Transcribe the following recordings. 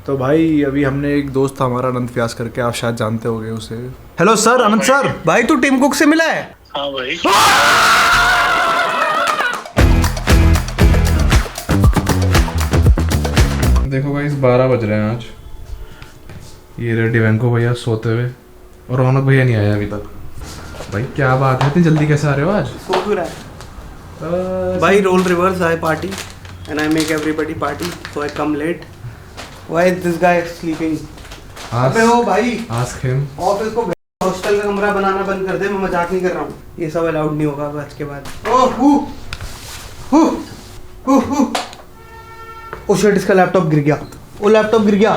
तो भाई अभी हमने एक दोस्त था हमारा अनंत व्यास करके, आप शायद जानते होंगे उसे। हेलो सर, अनंत सर। भाई तू टिम कुक से मिला है? हाँ भाई। देखो भाई 12 बज रहे हैं आज। ये रहे डिवेंको भैया सोते हुए और रौनक भैया नहीं आया अभी तक। भाई क्या बात है, इतनी जल्दी कैसे आ रहे हो आज? सो क्यों रहा है? भाई role reverse I party and I make everybody party so I come late. Why is this guy sleeping? अबे ओ भाई आस्क हिम। ऑफिस को हॉस्टल का कमरा बनाना बंद कर दे, मैं मजाक नहीं कर रहा हूँ। ये सब अलाउड नहीं होगा आज के बाद। ओ शिट, इसका लैपटॉप गिर गया। वो लैपटॉप गिर गया।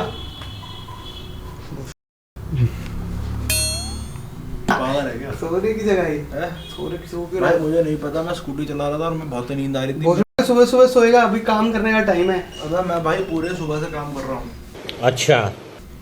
पागल है क्या? सोने की जगह है। सो क्यों रहा है? मुझे नहीं पता, मैं स्कूटी चला रहा था और मैं बहुत नींद आ रही थी। सुबह सुबह सोएगा, अभी काम करने का टाइम है। अबे मैं भाई पूरे सुबह से काम कर रहा हूँ। अच्छा,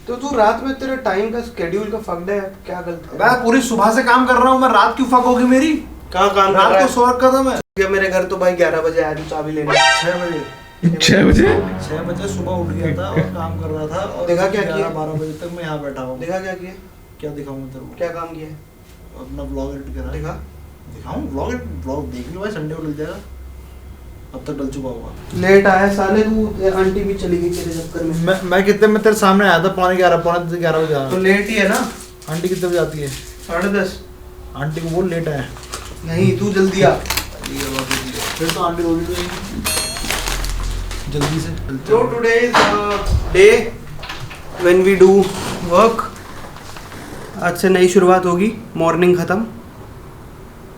तो तू रात में तेरे टाइम का शेड्यूल का फक्ड है, क्या गलत है? मैं पूरी सुबह से काम कर रहा हूँ, मैं रात क्यों फक होगी मेरी? कहाँ काम कर रात रहा को है? सो रखा था मैं। मेरे घर तो भाई 11 बजे आया तू चाबी लेने। 6 बजे 6 बजे सुबह उठ गया था और काम कर रहा था। और देखा क्या किया? 12 बजे तक मैं यहाँ बैठा हूँ। देखा क्या किया? क्या दिखाऊँ तेरे को? क्या काम किया? अपना ब्लॉग एडिट करा। देखा? दिखाऊँ ब्लॉग देख लो भाई, संडे को डल जाएगा। अब तक डल चुका होगा। लेट आया साले तू, आंटी भी चली गई तेरे चक्कर में। मैं कितने में तेरे सामने आया था? पौने 11 बजे आया। तो लेट ही है ना। आंटी कितने बजे आती है? 10:30। आंटी को बोल लेट आया। नहीं तू जल्दी आ। फिर तो आंटी बोल रही जल्दी से। So today is the day when we do work. आज से नई शुरुआत होगी। मॉर्निंग खत्म।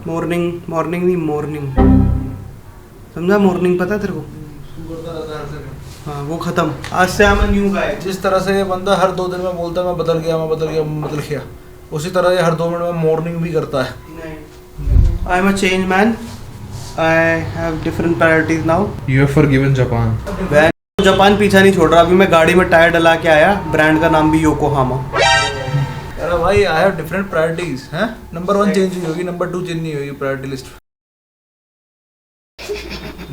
मॉर्निंग नहीं, मॉर्निंग समझा? मॉर्निंग पता है तेरे को? हाँ वो खत्म। आज से I'm a new guy। जिस तरह से ये बंदा हर 2 दिन में बोलता है मैं बदल गया, उसी तरह ये हर 2 मिनट में मॉर्निंग भी करता है। नहीं, I am a change man. I have different priorities now. You are forgiven Japan. Japan पीछा नहीं छोड़ रहा। अभी मैं गाड़ी में टायर डला के आया। ब्रांड का नाम भी योकोहामा। अरे भाई I have different priorities हैं। नंबर 1 चेंज हुई होगी, नंबर 2 चेंज नहीं हुई प्रायोरिटी लिस्ट।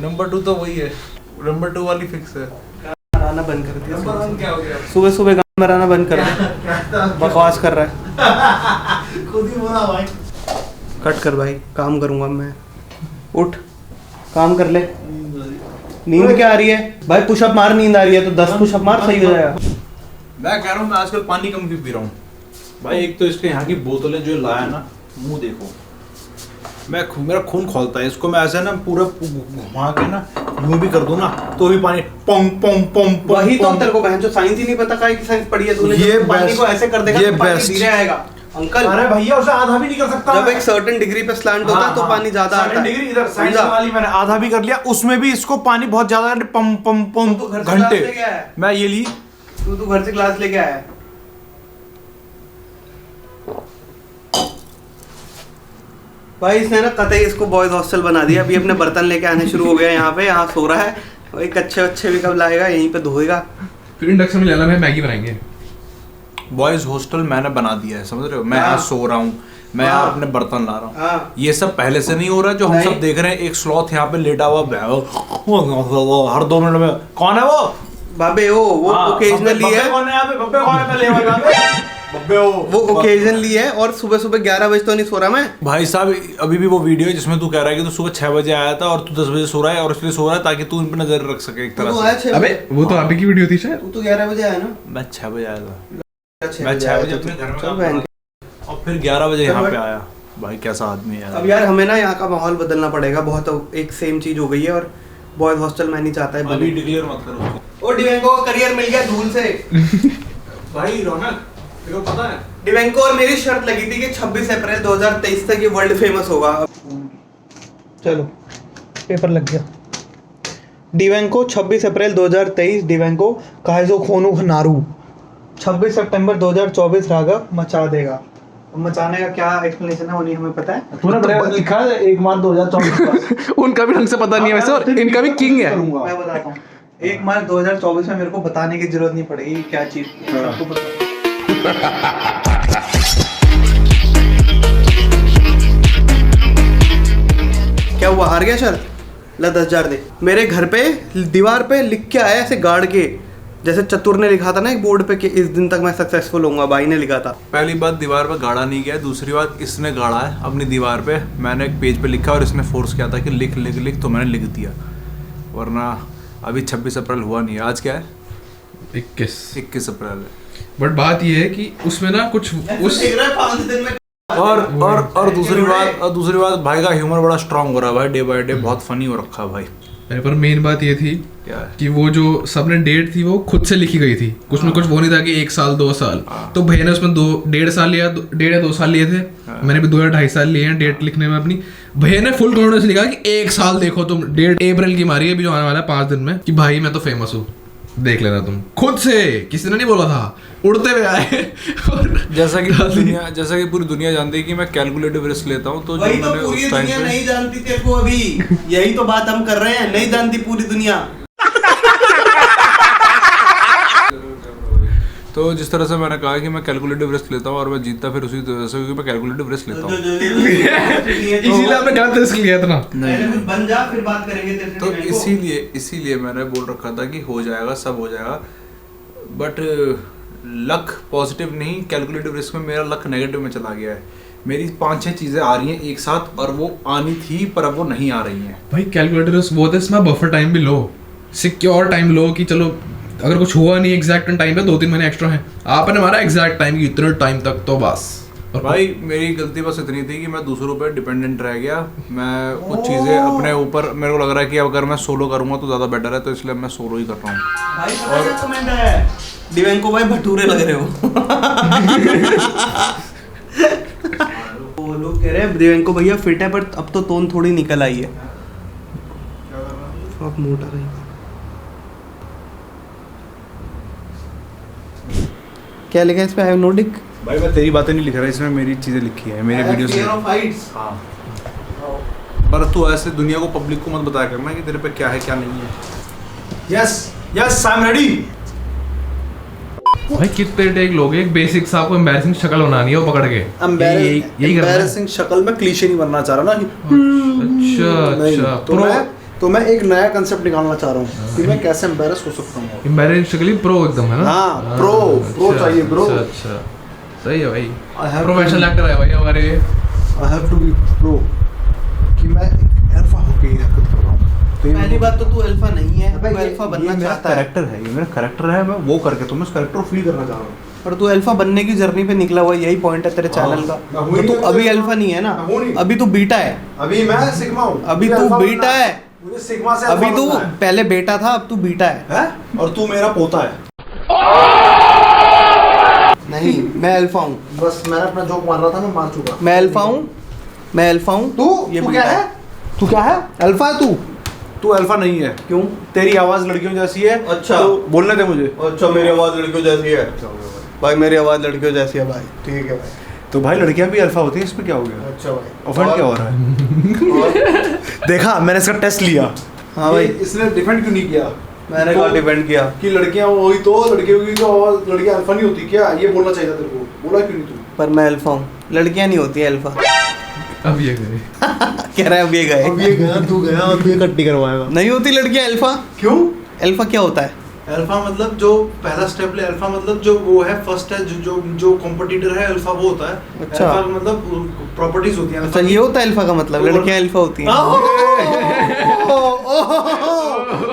नंबर 2 तो वही है, नंबर 2 वाली फिक्स है। आना बंद कर दिया। नंबर 1 क्या हो गया? सुबह सुबह गाड़ी में आना बंद कर दिया। बकवास कर रहा है। खुद ही बोला भाई। कट कर भाई, काम करूंगा मैं। उठ काम कर ले। नींद क्या आ रही है भाई? पुशअप मार, नींद आ रही है तो 10 पुशअप मार, सही हो जाएगा। मैं कह रहा हूँ मैं आजकल पानी कम क्यों पी रहा हूँ भाई। एक तो इसके यहाँ की बोतलें जो लाया ना, मुंह देखो, मेरा खून खोलता है इसको। मैं ऐसे ना पूरा घुमा के ना यूं भी कर दूं ना तो भी पानी पोंग पोंग पोंग। वही तो तेरे को बहन जो साइंस ही नहीं पता, काय की साइंस पढ़ी है तूने? ये पानी को ऐसे कर देगा ये तो पानी बेस्ट धीरे आएगा अंकल। अरे भैया उसे आधा भी नहीं कर सकता। जब एक सर्टेन डिग्री पे स्लैंट होता है तो पानी ज्यादा आता है। डिग्री इधर साइंस वाली मैंने आधा भी कर लिया, उसमें भी इसको पानी बहुत ज्यादा पम पम पम घंटे। मैं ये ली। तू घर से क्लास लेके आया? भाई इसने ना कतई इसको बॉयज हॉस्टल बना दिया। अभी अपने बर्तन लेके आने शुरू हो गया यहाँ पे। यहाँ सो रहा है। वही कच्चे भी कब लाएगा, यहीं पे धोएगा। फिर इंडक्शन में ले लेना, मैगी बनाएंगे। बॉयज हॉस्टल मैंने बना दिया है, समझ रहे हो? मैं यहाँ सो रहा हूँ, मैं यहाँ अपने बर्तन ला रहा हूँ। ये सब पहले से नहीं हो रहा है जो हम सब देख रहे हैं। एक स्लॉथ यहाँ पे लेटा हुआ हर 2 मिनट में। कौन है वो? बाबे वो ओकेजनली है। कौन है यहाँ पे? बब्बे कौन है? पहले वो ओकेजनली है। और सुबह सुबह 11 बजे तो नहीं सो रहा मैं भाई साहब। अभी भी वो वीडियो है जिसमें तू कह रहा है कि तू सुबह 6 बजे आया था और तू 10 बजे सो रहा है, और इसलिए सो रहा है ताकि तू इन पे नजर रख सके एक तरह से। अबे वो तो आप ही की वीडियो थी शायद। तू तो 11 बजे आया ना? मैं 6 बजे आया था। मैं 6 बजे अपने घर में काम कर रहा था और फिर 11 बजे यहाँ पे आया। भाई कैसा आदमी है यार। अब यार हमें ना यहाँ का माहौल बदलना पड़ेगा। बहुत एक सेम चीज हो गई है और बॉयज हॉस्टल मैं नहीं चाहता है। अभी डिक्लेयर मत करो। ओ डिवेंको को करियर मिल गया धूल से। भाई रौनक तेरे को पता है डिवेंको और मेरी शर्त लगी थी कि 26 अप्रैल 2023 तक ये वर्ल्ड फेमस होगा। चलो पेपर लग गया। डिवेंको 26 अप्रैल 2023 डिवेंको काइजो खोनू नारू 26 सितंबर 2024 राघव मचा देगा। मचाने का क्या एक्सप्लेनेशन है वो नहीं हमें पता है। तूने लिखा है 1 मार्च 2024। उनका भी ढंग से पता नहीं है वैसे, और इनका भी किंग है। मैं बताता हूँ 1 मार्च 2024 में मेरे को बताने की जरूरत नहीं पड़ेगी क्या चीज सबको पता। क्या हुआ? हार गया शर्त? ला 10,000 दे। मेरे घर पे दीवार पे लिख के आया ऐसे गाड़ के जैसे चतुर ने लिखा था ना एक बोर्ड पे कि इस दिन तक मैं सक्सेसफुल होऊंगा, भाई ने लिखा था। पहली बात दीवार पे गाड़ा नहीं गया, दूसरी बात इसने गाड़ा है अपनी दीवार पे। मैंने एक पेज पे लिखा और इसने फोर्स किया था कि लिख लिख लिख, तो मैंने लिख दिया, वरना अभी 26 अप्रैल हुआ नहीं है। आज क्या है? 21 अप्रैल है। बट बात ये है कि उसमें ना कुछ उस और दूसरी बात भाई का ह्यूमर बड़ा स्ट्रांग हो रहा है भाई, डे बाय डे बहुत फनी हो रखा है भाई। पर मेन बात ये थी क्या है? कि वो जो सबने डेट थी वो खुद से लिखी गई थी, कुछ में कुछ वो नहीं था कि 1 साल 2 साल। तो भैया ने उसमें 1.5 साल लिया, 1.5 या 2 साल लिए थे। मैंने भी 2 या 2.5 साल लिए हैं डेट लिखने में अपनी। भैया ने फुल कॉन्फिडेंस लिखा कि 1 साल देखो तुम, डेट अप्रैल की मारी है अभी जो आने वाला है 5 दिन में, कि भाई मैं तो फेमस हूँ, देख लेना तुम। खुद से, किसी ने नहीं बोला था, उड़ते हुए आए। और जैसा कि पूरी दुनिया जानती है कि मैं कैलकुलेटिव रिस्क लेता हूँ, तो जो वही तो मैंने पूरी उस टाइम दुनिया पे नहीं जानती तेरे को अभी। यही तो बात हम कर रहे हैं, नहीं जानती पूरी दुनिया। तो जिस तरह से मैंने कहा कि मैं कैलकुलेटिव रिस्क लेता हूँ और मैं जीतता फिर उसी तरह से, क्योंकि मैं कैलकुलेटिव रिस्क लेता हूँ। इसीलिए आपने गलत रिस्क लिया था ना। कुछ बन जा फिर बात करेंगे तेरे से। तो इसीलिए मैंने बोल रखा था कि हो जाएगा, सब हो जाएगा। बट लक पॉजिटिव नहीं, कैलकुलेटिव रिस्क में मेरा लक नेगेटिव में चला गया है। मेरी 5-6 चीजें आ रही हैं एक साथ और वो आनी थी पर अब वो नहीं आ रही हैं। भाई कैलकुलेटिव रिस्क वो है, इसमें बफर टाइम भी लो, सिक्योर टाइम लो कि चलो अगर कुछ हुआ नहीं एग्जैक्ट टाइम पे, 2-3 महीने एक्स्ट्रा हैं। आपने हमारा एग्जैक्ट टाइम की इतने टाइम तक, तो बस। और भाई मेरी गलती बस इतनी थी कि मैं दूसरों पे डिपेंडेंट रह गया। मैं कुछ चीज़ें अपने ऊपर, मेरे को लग रहा है कि अगर मैं सोलो करूँगा तो ज़्यादा बेटर है, तो इसलिए मैं सोलो ही कर रहा हूँ। भाई और कमेंट है दिव्यांको भाई भटूरे लग रहे हो। वो लोग कह रहे हैं दिव्यांको भैया फिट है, पर अब तो टोन थोड़ी निकल आई है। आप मोटा रहे क्या लिखा है इस पे? I am Nordic. भाई मैं तेरी बातें नहीं लिख रहा, इसमें मेरी चीज़ें लिखी है, मेरी वीडियोस में। हाँ, पर तू ऐसे दुनिया को, पब्लिक को मत बताया करना कि तेरे पे क्या है क्या नहीं है। Yes I am ready. भाई कितने टेक लोगे, एक बेसिक सा आपको एम्बैरेसिंग शक्ल बनानी है वो पकड़ के, यही एम्बैरेसिंग शक्ल में क्लीशे नहीं बनना चाह रहा ना। अच्छा तो मैं एक नया कंसेप्ट निकालना चाह रहा हूँ कि मैं कैसे एम्बैरेस हो सकता हूँ। एम्बैरेसिंग शक्ल प्रो एकदम है ना। हाँ, प्रो चाहिए ब्रो। अच्छा सही है भाई, प्रोफेशनल एक्टर है भाई हमारे। I have to be pro कि मैं अल्फा होके ही हरकत कर रहा हूँ। पहली बात तो तू अल्फा नहीं है, तू अल्फा बनना चाहता है। कैरेक्टर है, ये मेरा कैरेक्टर है, मैं वो करके तो मैं उस कैरेक्टर को फील करना चाह रहा हूँ। पर तू अल्फा बनने की जर्नी पे निकला हुआ, यही पॉइंट है तेरे चैनल का। तो तू अभी अल्फा नहीं है ना, अभी तू बीटा है। अभी मैं सिग्मा हूँ। अभी तू बीटा है, मुझे सिग्मा से अभी तू पहले बेटा था, अब तू बीटा है। और तू मेरा पोता है। नहीं, मैं अल्फा हूँ। बस मैंने अपना जोक मार रहा था, मैं मार चुका। मैं अल्फा हूँ। तू क्या है? तू क्या है? अल्फा है तू अल्फा नहीं है। क्यों? तेरी आवाज लड़कियों जैसी है। अच्छा, तो बोलने दे मुझे। अच्छा, मेरी आवाज लड़कियों जैसी है भाई, मेरी आवाज लड़कियों जैसी है भाई। ठीक है भाई। तो भाई लड़कियां भी अल्फा होती है, इसमें क्या हो गया? अच्छा भाई, ऑफेंड क्या हो रहा है? देखा, मैंने इसका टेस्ट लिया। हाँ भाई, इसने डिफेंड क्यों नहीं किया? मैंने कहा डिपेंड किया कि लड़कियां वही तो, लड़कियों की तो आवाज, लड़कियां अल्फा नहीं होती क्या? ये बोलना चाहिए था तेरे को, बोला क्यों नहीं तू? पर मैं अल्फा हूँ, लड़कियां नहीं होती है अल्फा। अब ये गए कह रहा है अब ये गए, तू गया, अब ये कट्टी करवाएगा। नहीं होती लड़कियां अल्फा। क्यों? अल्फा क्या होता है? अल्फा मतलब जो पहला स्टेप ले, अल्फा मतलब जो वो है, फर्स्ट है, जो कॉम्पिटिटर है, अल्फा वो होता है। अच्छा, अल्फा मतलब प्रॉपर्टीज होती हैं। अच्छा, ये होता है अल्फा का मतलब, लड़कियां अल्फा होती हैं।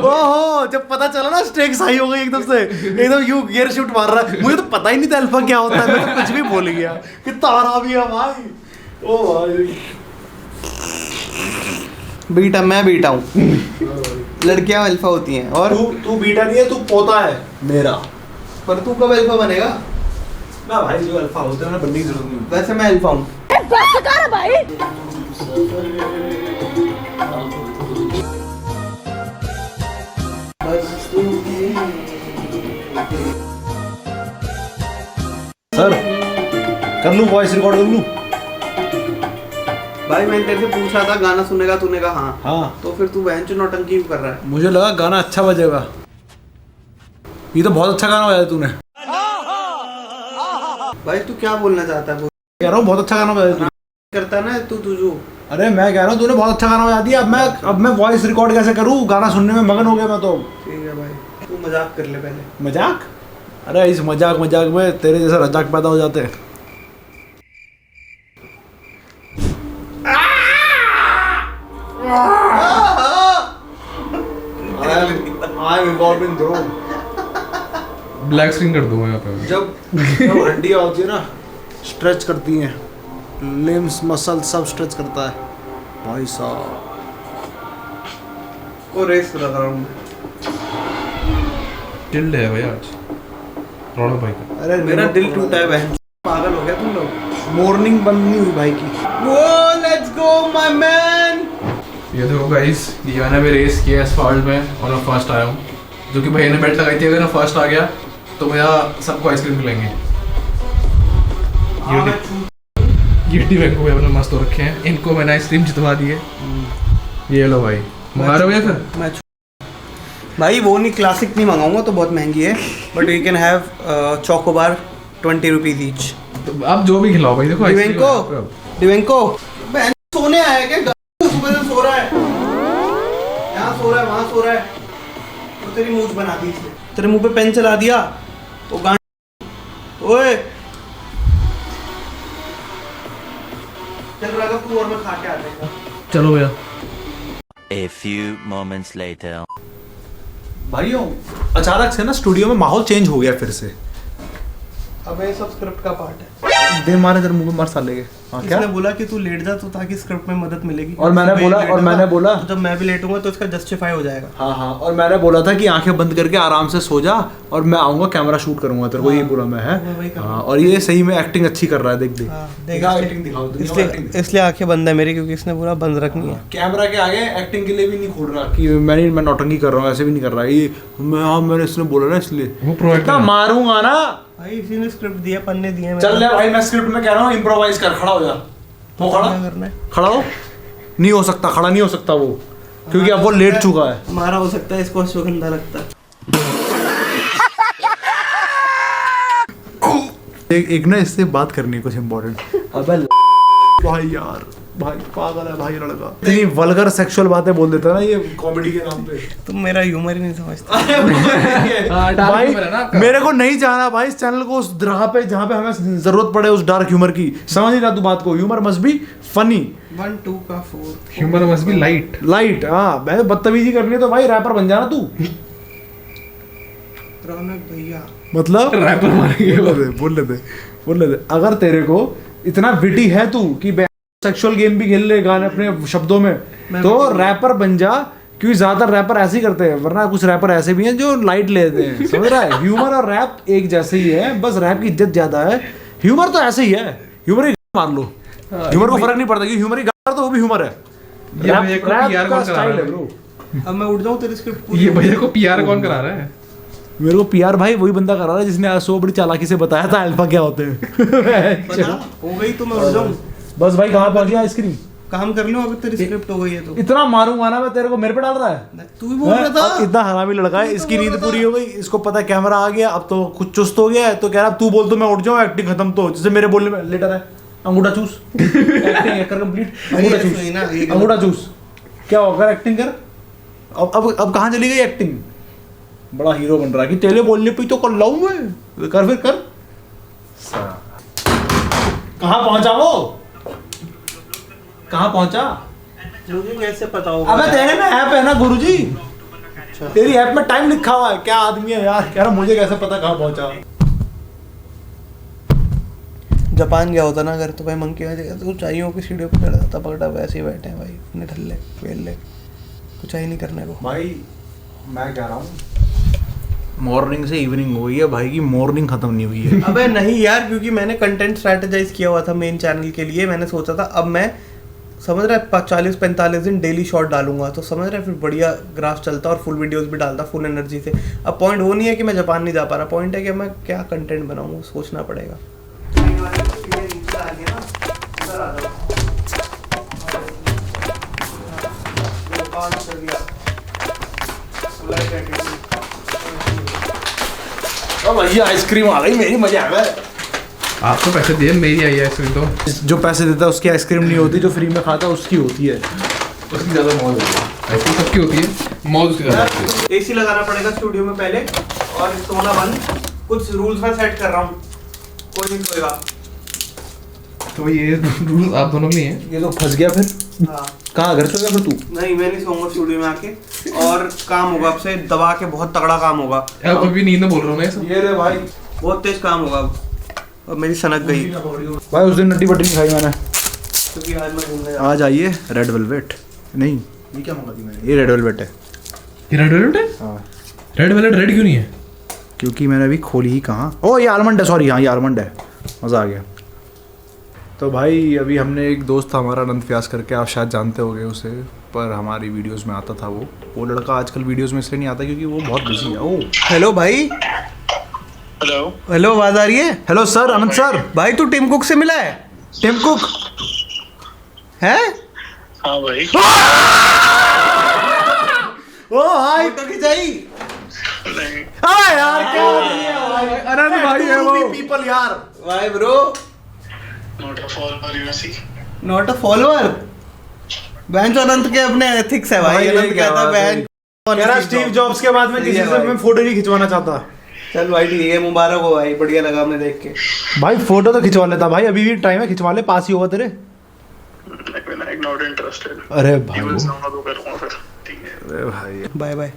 ओहो, जब पता चला ना स्ट्रेक्स हाई हो गई एकदम से, एकदम यू गियर शिफ्ट मार रहा है। मुझे तो पता ही नहीं था अल्फा क्या होता है, मैं तो कुछ भी बोल गया कि तारा भी है भाई। ओ भाई, बीटा, मैं बीटा हूँ, लड़कियां अल्फा होती हैं। और तू बीटा नहीं है, तू पोता है मेरा। पर तू कब अल्फा बनेगा? मैं भाई जो अल्फा होते हैं ना, बनने की जरूरत नहीं। वैसे मैं अल्फा हूँ। सर कर लूँ, वॉइस रिकॉर्ड कर लूँ? भाई मैंने तेरे से पूछा था गाना सुनेगा, तूने कहा हाँ। हाँ, तो फिर तू बहन चो नौटंकी क्यों कर रहा है? मुझे लगा गाना अच्छा बजेगा। ये तो बहुत अच्छा गाना बजाया तूने। भाई तू क्या बोलना चाहता है? कह रहा हूँ बहुत अच्छा गाना बजाया तूने। करता ना तू तुझू अरे मैं कह रहा हूँ तूने बहुत अच्छा गाना बजा दिया। अब मैं वॉइस रिकॉर्ड कैसे करूँ? गाना सुनने में मगन हो गया मैं तो। ठीक है भाई, तू मजाक कर ले पहले। मजाक? अरे इस मजाक में तेरे जैसा रजाक पैदा हो जाते हैं। ब्लैक स्क्रीन कर दूंगा यहाँ पे। जब हड्डियाँ होती है ना, स्ट्रेच करती हैं, लिम्स मसल सब स्ट्रेच करता है भाई साहब। वो रेस लगा रहा हूँ। टिल्ड है भाई आज रौनक भाई का। अरे मेरा दिल टूटा है बहन, पागल हो गया तुम लोग। मॉर्निंग बंद नहीं हुई भाई की। वो लेट्स गो माय मैन। ये देखो गाइस, ये मैंने भी रेस किया एसफाल्ट में और मैं फर्स्ट आया हूँ, जो कि भैया ने बेट लगाई थी। अगर मैं फर्स्ट आ गया तो मेरा सबको आइसक्रीम खिलाएंगे। ये डिवेंको भैया ने मस्त हो रखे हैं, इनको मैंने आइसक्रीम जितवा दी है। ये लो भाई, मंगा रहे हो भैया फिर? मैं भाई वो नहीं, क्लासिक नहीं मंगाऊंगा तो बहुत महंगी है, but you can have chocobar 20 rupees each. तो आप जो भी खिलाओ भाई। देखो डिवेंको बहन सोने आया क्या? सुबह से सो रहा है, यहाँ सो रहा है, वहाँ सो रहा है, तो तेरी मूंछ बना दी इसने, तेरे मुंह पे पेन चला दिया तो ओए चल रहा तू और मैं खा के आते हैं। चलो भैया। A few moments later. भाइयों अचानक से ना स्टूडियो में माहौल चेंज हो गया फिर से। अब ये सब स्क्रिप्ट का पार्ट है। दे मारे तेरे मुंह में मर साले के। हाँ क्या? इसने बोला कि तू लेट जा तो ताकि स्क्रिप्ट में मदद मिलेगी। और मैंने बोला तो जब मैं भी लेटूंगा तो इसका जस्टिफाई हो जाएगा। हाँ और मैंने बोला था कि आंखें बंद करके आराम से सो जा और मैं आऊंगा कैमरा शूट करूंगा तेरे को। ये बोला मैं है। हाँ और ये सही में एक्टिंग अच्छी कर रहा है। देख एक्टिंग दिखाओ। इसलिए आंखें बंद है मेरी, क्योंकि इसने पूरा बंद रखनी है। कैमरा के आगे एक्टिंग के लिए भी नहीं खोल रहा कि मैं नौटंकी कर रहा हूँ, ऐसे भी नहीं कर रहा। ये मैंने इसने बोला ना इसलिए वो प्रोवाइड मारूंगा ना भाई। इसी ने स्क्रिप्ट दिया, पन्ने दिए। चल ले भाई, मैं स्क्रिप्ट में कह रहा हूँ इम्प्रोवाइज कर। खड़ा हो जा। वो खड़ा हो। नहीं हो सकता, खड़ा नहीं हो सकता वो, क्योंकि अब वो लेट चुका है। हमारा हो सकता है, इसको अश्वगंधा लगता है। एक ना इससे बात करनी है कुछ इम्पोर्टेंट। अबे भाई यार, भाई पागल है भाई लड़का। इतनी वल्गर सेक्सुअल बातें बोल देता है ना ये कॉमेडी के नाम पे। तुम मेरा ह्यूमर ही नहीं समझते। भाई मेरे को नहीं जाना भाई इस चैनल को उस राह पे जहाँ पे हमें जरूरत पड़े उस डार्क ह्यूमर की। समझ नहीं रहा तू बात को? Humour must be funny. 1 2 का 4 ह्यूमर मस्ट बी लाइट। हाँ मैं बदतमीजी करनी है तो भाई रैपर बन जाना तू। रौनक भैया मतलब रैपर मारेंगे। बोल ले दे। अगर तेरे को इतना विटी है तू कि सेक्सुअल गेम भी खेल ले गाने अपने शब्दों में, तो रैपर बन जा। क्योंकि ज्यादातर रैपर ऐसे ही करते हैं, वरना कुछ रैपर ऐसे भी हैं जो लाइट लेते हैं। समझ रहा है? ह्यूमर और रैप एक जैसे ही है, बस रैप की इज्जत ज्यादा है। ह्यूमर तो ऐसे ही है, ह्यूमर ही मार लो। ह्यूमर को फर्क नहीं पड़ता कि ह्यूमर ही तो वो भी ह्यूमर है। रैप का स्टाइल है ब्रो। अब मैं उठ जाऊं तेरी स्क्रिप्ट। ये भैया को पीआर कौन करा रहा है? मेरे को पीआर भाई वही बंदा करा रहा है जिसने आज सो बड़ी चालाकी से बताया था अल्फा क्या होते हैं। हो गई तो मैं उठ जाऊं। बस भाई कहाँ पहुंच गया आइसक्रीम? काम कर लूं, अगर तेरी स्क्रिप्ट हो गई है तो। इतना मारूंगा ना मैं तेरे को, मेरे पे डाल रहा है। तू भी बोल रहा था। इतना हरामी लड़का है, इसकी नींद पूरी हो गई, इसको पता है कैमरा आ गया, अब तो कुछ चुस्त हो गया है, तो कह रहा तू बोल तो मैं उठ जाऊं, एक्टिंग खत्म। तो जैसे मेरे बोलने में लेटर है, अंगूठा चूस। एक्टिंग कर कंप्लीट, अंगूठा चूस। क्या होगा? एक्टिंग कर। अब कहाँ चली गई एक्टिंग? बड़ा हीरो बन रहा है कि तेरे बोलने पे तो कर लाऊं मैं। कर फिर कर। कहाँ पहुंचा वो? कहाँ पहुंचा? मुझे कैसे पता होगा? अबे तेरे में ऐप है ना गुरुजी। अच्छा। तेरी ऐप में टाइम लिखा हुआ है। क्या आदमी है यार, कह रहा मुझे कैसे पता कहाँ पहुंचा। जापान गया होता ना अगर, तो भाई मंकी में जगह तो ऊंचाइयों की सीढ़ियों पर चढ़ जाता, पकड़ा वैसे ही बैठे हैं भाई, अपने ढल्ले फेल ले, कुछ ही नहीं करने को। भाई मैं कह रहा हूँ मॉर्निंग से इवनिंग हो गई है भाई की, मॉर्निंग खत्म नहीं हुई है। अबे नहीं यार, क्योंकि मैंने कंटेंट स्ट्रैटेजाइज किया हुआ था मेन चैनल के लिए। मैंने सोचा था अब मैं समझ रहा है 40-45 दिन डेली शॉर्ट डालूंगा, तो समझ रहा है फिर बढ़िया ग्राफ चलता और फुल वीडियोस भी डालता फुल एनर्जी से। अब पॉइंट वो नहीं है कि मैं जापान नहीं जा पा रहा, पॉइंट है कि मैं क्या कंटेंट बनाऊँ, सोचना पड़ेगा। भैया आइसक्रीम आ गई मेरी, मजा आ गया। आपको पैसे दिए, मेरी आई है आइसक्रीम तो। जो पैसे देता है उसकी आइसक्रीम नहीं होती, जो फ्री में खाता है उसकी होती है। उसकी ज़्यादा मौज होती है, आइसक्रीम सबकी होती है, मौज उसकी ज़्यादा होती है। एसी लगाना पड़ेगा स्टूडियो में पहले, और सोना बंद। कुछ रूल्स मैं सेट कर रहा हूँ, कोई नहीं सोएगा। तो ये रूल आप दोनों के लिए हैं। ये तो फंस गया फिर। हाँ कहाँ घर सोएगा फिर तू? नहीं, मैं नहीं सोऊंगा स्टूडियो में आके, और काम होगा आपसे दबा के, बहुत तगड़ा काम होगा। अब अभी नींद में बोल रहा हूँ मैं ये सब। ये रे भाई, बहुत तेज काम होगा अब। और मेरी सनक गई भाई उस दिन नट्टी बट्टी नहीं खाई मैंने। क्योंकि आज मैं घूमने जा आज आइए रेड वेलवेट। नहीं, ये क्या मंगा दी मैंने? ये रेड वेलवेट है। ये रेड वेलवेट है? हाँ, रेड वेलवेट रेड क्यों नहीं है? क्योंकि मैंने अभी खोली ही कहाँ। ओ ये आलमंड है, सॉरी, हाँ ये आलमंड है। मज़ा आ गया। तो भाई अभी हमने एक दोस्त था हमारा अनंत व्यास करके, आप शायद जानते होंगे उसे, पर हमारी वीडियोस में आता था वो लड़का आजकल वीडियोस में इसलिए नहीं आता क्योंकि वो बहुत बिजी है। ओ हेलो भाई। हेलो, आवाज आ रही है? हेलो सर, अनंत सर। भाई तू टिम कुक से मिला है? टिम कुक है? हाँ भाई। ओ हाय, फोटो खिंचाई? नहीं, अरे यार क्या हो रही है भाई? अनंत भाई है वो। पीपल यार। भाई bro, not a follower you see. Not a follower. बेंच अनंत के अपने एथिक्स है भाई। भाई, ये अनंत क्या कहता बात बेंच। कह रहा स्टीव जॉब्स के बाद में सही किसी है से भाई। मैं फोटो नहीं खिंचवाना चाहता। चल भाई ठीक है, मुबारक हो भाई, बढ़िया लगा हमें देख के। भाई फोटो तो खिंचवा लेता भाई, अभी भी टाइम है, खिंचवा ले, पास ही होगा तेरे। Vinayak not interested. अरे भाई केवल सामना तो करूंगा फिर, ठीक है। अरे भाई, बाय बाय।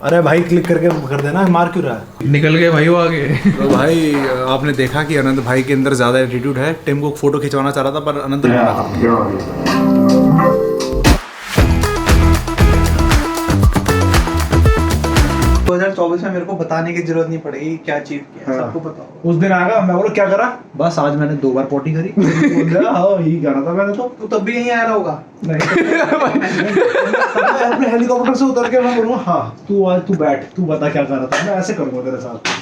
अरे भाई क्लिक करके कर देना, मार क्यों रहा है? निकल गए भाई वो आगे। तो भाई आपने देखा कि अनंत भाई के अंदर ज़्यादा एटीट्यूड है। टिम को फोटो खिंचवाना चाह रहा था पर अनंत ने मना कर दिया। 2024 में मेरे को बताने की जरूरत नहीं पड़ेगी क्या चीज किया, सबको पता होगा। उस दिन आएगा, मैं बोलो क्या करा, बस आज मैंने 2 बार पोटी करी। बोल रहा, हाँ यही करा था मैंने तो। तू तब भी यहीं आया रहा होगा। अपने हेलीकॉप्टर से उतर के मैं बोलूँ हाँ तू आज तू बैठ, तू बता क्या कर रहा था, मैं ऐसे करूँगा तेरे साथ।